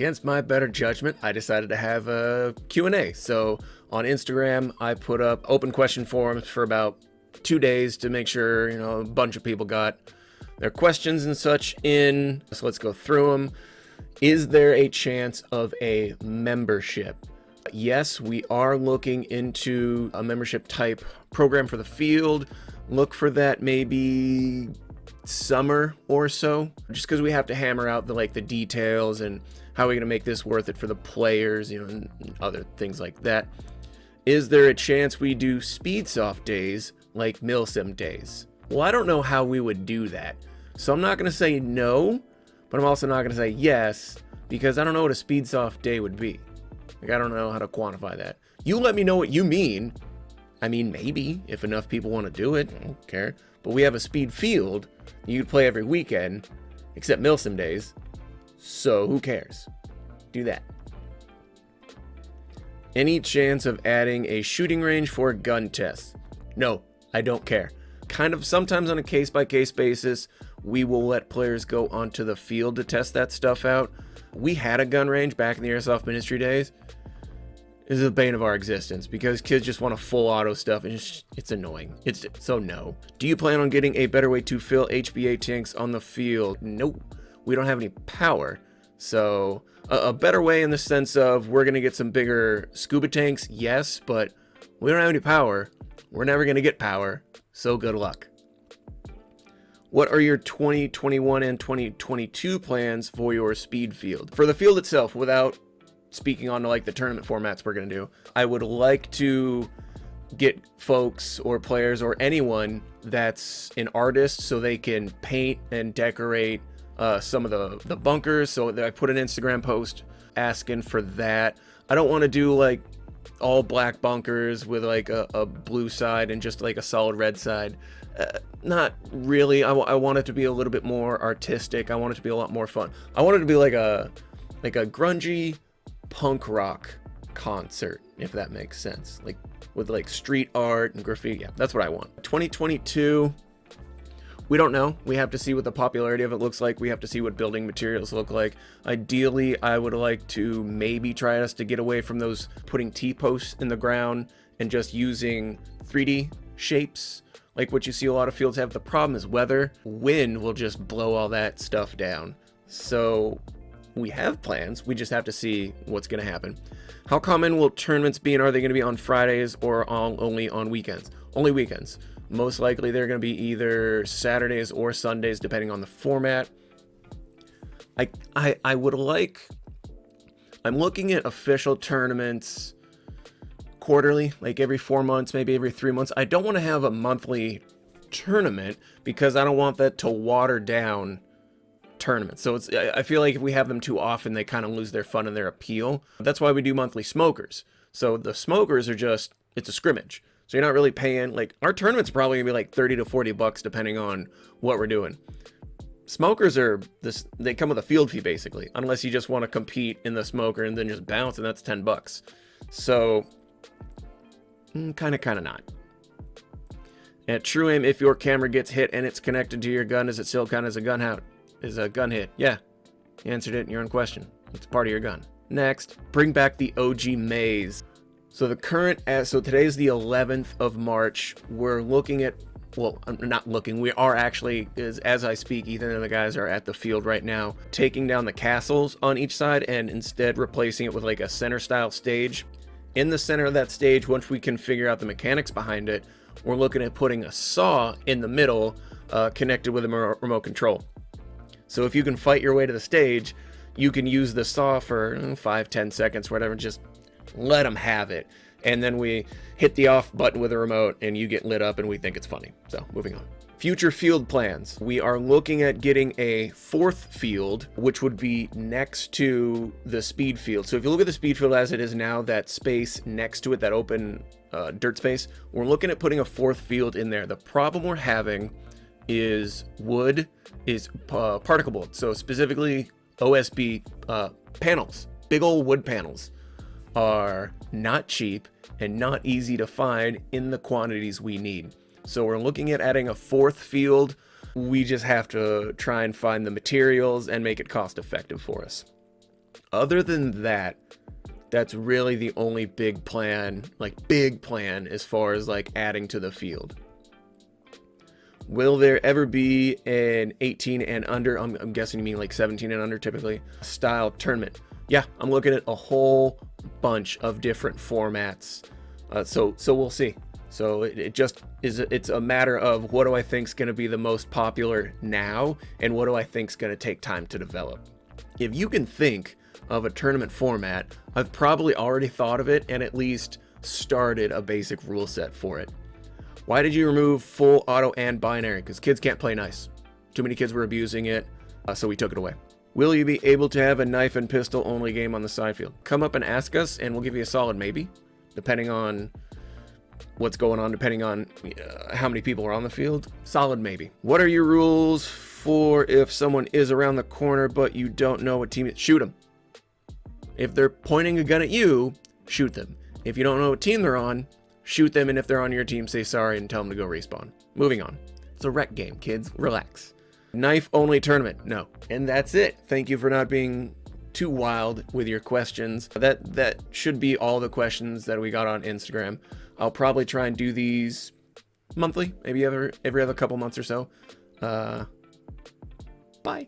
against my better judgment, I decided to have a Q&A. So on Instagram, I put up open question forums for about 2 days to make sure, a bunch of people got their questions and such in. So let's go through them. Is there a chance of a membership? Yes, we are looking into a membership type program for the field. Look for that maybe summer or so, just because we have to hammer out the details and how we're going to make this worth it for the players, and other things like that. Is there a chance we do speedsoft days like milsim days? Well, I don't know how we would do that, so I'm not going to say no, but I'm also not going to say yes, because I don't know what a speedsoft day would be. I don't know how to quantify that. You let me know what you mean. I mean, maybe if enough people want to do it, I don't care. But we have a speed field you could play every weekend, except milsim days. So who cares? Do that. Any chance of adding a shooting range for gun tests? No, I don't care. Kind of sometimes on a case-by-case basis, we will let players go onto the field to test that stuff out. We had a gun range back in the airsoft ministry days. This is the bane of our existence because kids just want to full auto stuff and it's annoying. So no. Do you plan on getting a better way to fill HBA tanks on the field? Nope. We don't have any power. So a better way in the sense of we're going to get some bigger scuba tanks, yes, but we don't have any power. We're never going to get power. So good luck. What are your 2021 and 2022 plans for your speed field? For the field itself, without speaking on the tournament formats we're going to do, I would like to get folks or players or anyone that's an artist so they can paint and decorate some of the bunkers. So I put an Instagram post asking for that. I don't want to do all black bunkers with a blue side and just a solid red side. Not really. I want it to be a little bit more artistic. I want it to be a lot more fun. I want it to be like a grungy punk rock concert, if that makes sense, with street art and graffiti. Yeah, that's what I want. 2022, we don't know. We have to see what the popularity of it looks like. We have to see what building materials look like. Ideally, I would like to maybe try us to get away from those putting T-posts in the ground and just using 3D shapes like what you see a lot of fields have. The problem is weather. Wind will just blow all that stuff down. So we have plans. We just have to see what's going to happen. How common will tournaments be, and are they going to be on Fridays or only on weekends? Only weekends. Most likely they're going to be either Saturdays or Sundays, depending on the format. I'm looking at official tournaments quarterly, every 4 months, maybe every 3 months. I don't want to have a monthly tournament because I don't want that to water down tournaments. So I feel like if we have them too often, they kind of lose their fun and their appeal. That's why we do monthly smokers. So the smokers are it's a scrimmage. So you're not really paying, our tournament's probably gonna be $30 to $40 depending on what we're doing. Smokers they come with a field fee basically, unless you just want to compete in the smoker and then just bounce, and that's $10. So kind of not. At True Aim, if your camera gets hit and it's connected to your gun, is it still count as a gun hit? Yeah, you answered it in your own question. It's part of your gun. Next, bring back the OG maze. So today is the 11th of March. We're looking at, we are actually, as I speak, Ethan and the guys are at the field right now, taking down the castles on each side and instead replacing it with a center style stage. In the center of that stage, once we can figure out the mechanics behind it, we're looking at putting a saw in the middle, connected with a remote control. So if you can fight your way to the stage, you can use the saw for 5-10 seconds, whatever, just let them have it. And then we hit the off button with a remote and you get lit up and we think it's funny. So moving on. Future field plans. We are looking at getting a 4th field, which would be next to the speed field. So if you look at the speed field as it is now, that space next to it, that open dirt space, we're looking at putting a 4th field in there. The problem we're having is wood is particle board. So specifically OSB panels, big old wood panels, are not cheap and not easy to find in the quantities we need. So we're looking at adding a 4th field. We just have to try and find the materials and make it cost effective for us. Other than that, that's really the only big plan, as far as like adding to the field. Will there ever be an 18 and under, I'm guessing you mean like 17 and under typically, style tournament? Yeah, I'm looking at a whole bunch of different formats. So we'll see. So it just is, it's a matter of what do I think is going to be the most popular now, and what do I think is going to take time to develop. If you can think of a tournament format, I've probably already thought of it and at least started a basic rule set for it. Why did you remove full auto and binary? Because kids can't play nice. Too many kids were abusing it, so we took it away. Will you be able to have a knife and pistol only game on the side field? Come up and ask us and we'll give you a solid maybe, depending on what's going on, depending on how many people are on the field. Solid maybe. What are your rules for if someone is around the corner but you don't know what team it is? Shoot them. If they're pointing a gun at you, shoot them. If you don't know what team they're on, shoot them, and if they're on your team, say sorry and tell them to go respawn. Moving on. It's a rec game, kids. Relax. Knife only tournament. No. And that's it. Thank you for not being too wild with your questions. That should be all the questions that we got on Instagram. I'll probably try and do these monthly, maybe every other couple months or so. Bye.